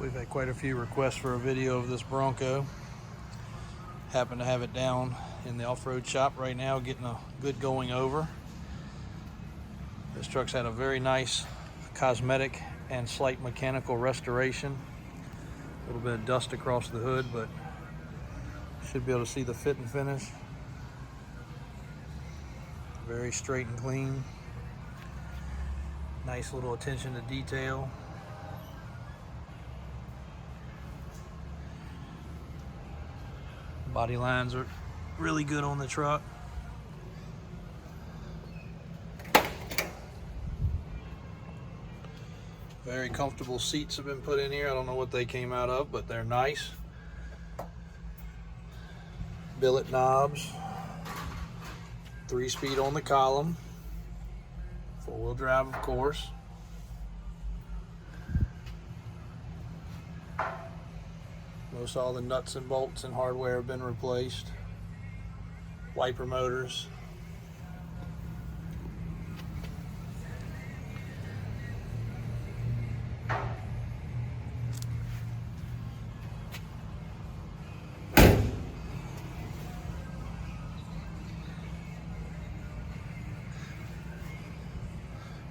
We've had quite a few requests for a video of this Bronco. Happen to have it down in the off-road shop right now, getting a good going over. This truck's had a very nice cosmetic and slight mechanical restoration. A little bit of dust across the hood, but should be able to see the fit and finish. Very straight and clean. Nice little attention to detail. Body lines are really good on the truck. Very comfortable seats have been put in here. I don't know what they came out of, but they're nice. Billet knobs. 3-speed on the column. 4-wheel drive, of course. Most all the nuts and bolts and hardware have been replaced. Wiper motors.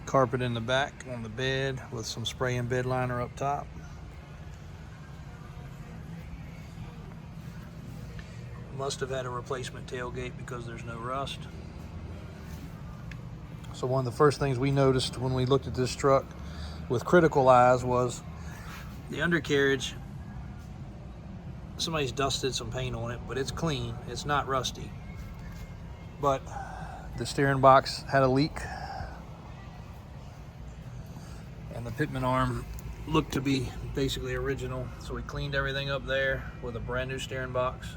Carpet in the back on the bed with some spray and bed liner up top. Must have had a replacement tailgate because there's no rust. So one of the first things we noticed when we looked at this truck with critical eyes was the undercarriage. Somebody's dusted some paint on it, but it's clean. It's not rusty. But the steering box had a leak, and the pitman arm looked to be basically original. So we cleaned everything up there with a brand new steering box.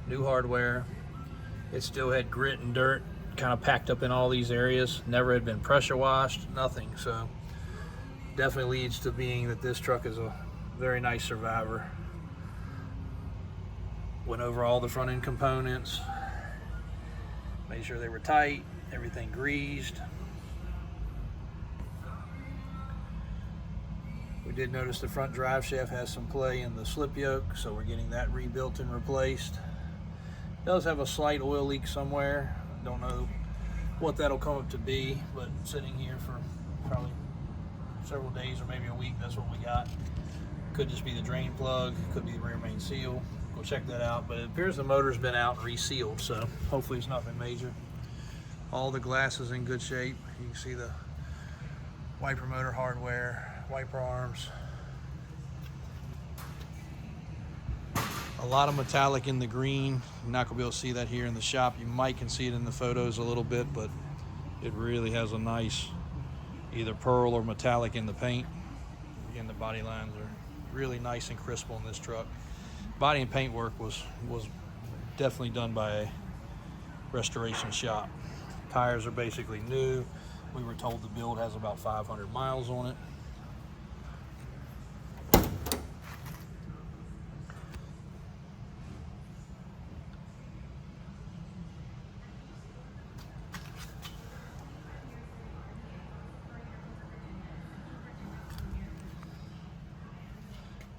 New hardware. It still had grit and dirt kind of packed up in all these areas. Never had been pressure washed, nothing. So definitely leads to being that this truck is a very nice survivor. Went over all the front end components, made sure they were tight, everything greased. We did notice the front drive shaft has some play in the slip yoke, so we're getting that rebuilt and replaced. Does have a slight oil leak somewhere. Don't know what that'll come up to be, but sitting here for probably several days or maybe a week, that's what we got. Could just be the drain plug, could be the rear main seal. Go check that out, but it appears the motor's been out and resealed, so hopefully it's nothing major. All the glass is in good shape. You can see the wiper motor hardware, wiper arms. A lot of metallic in the green. You're not gonna be able to see that here in the shop. You might can see it in the photos a little bit, but it really has a nice either pearl or metallic in the paint. Again, the body lines are really nice and crisp on this truck. Body and paint work was definitely done by a restoration shop. Tires are basically new. We were told the build has about 500 miles on it.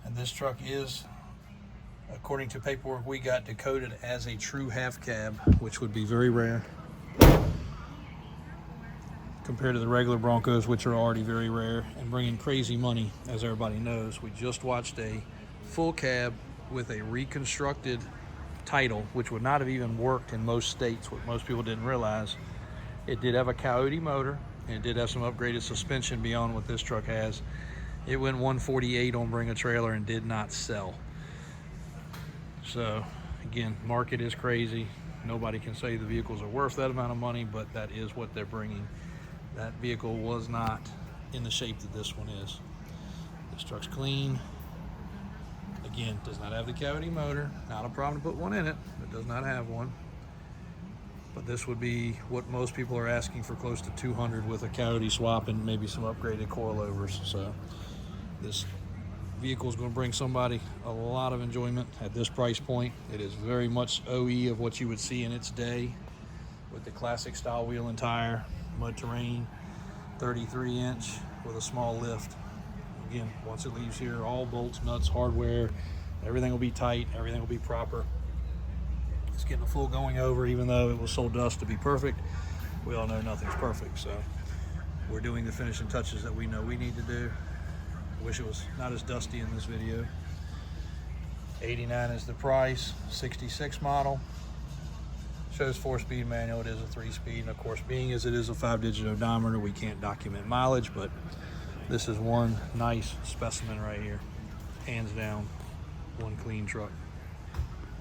And this truck is, according to paperwork we got, decoded as a true half cab, which would be very rare compared to the regular Broncos, which are already very rare and bringing crazy money, as everybody knows. We just watched a full cab with a reconstructed title, which would not have even worked in most states, what most people didn't realize. It did have a Coyote motor, and it did have some upgraded suspension beyond what this truck has. It went 148 on Bring a Trailer and did not sell. So again, market is crazy. Nobody can say the vehicles are worth that amount of money, but that is what they're bringing. That vehicle was not in the shape that this one is. This truck's clean. Again, does not have the Coyote motor. Not a problem to put one in it. It does not have one. But this would be what most people are asking for, close to 200 with a Coyote swap and maybe some upgraded coilovers. So this vehicle is going to bring somebody a lot of enjoyment at this price point. It is very much OE of what you would see in its day, with the classic style wheel and tire, mud terrain, 33-inch with a small lift. Again, again, once it leaves here, all bolts, nuts, hardware, everything will be tight, everything will be proper. It's getting a full going over, even though it was sold to us to be perfect. We all know nothing's perfect, so we're doing the finishing touches that we know we need to do. I wish it was not as dusty in this video. $89 is the price, 66 model. Shows 4-speed manual, it is a 3-speed, and of course, being as it is a 5-digit odometer, we can't document mileage, but this is one nice specimen right here. Hands down, one clean truck.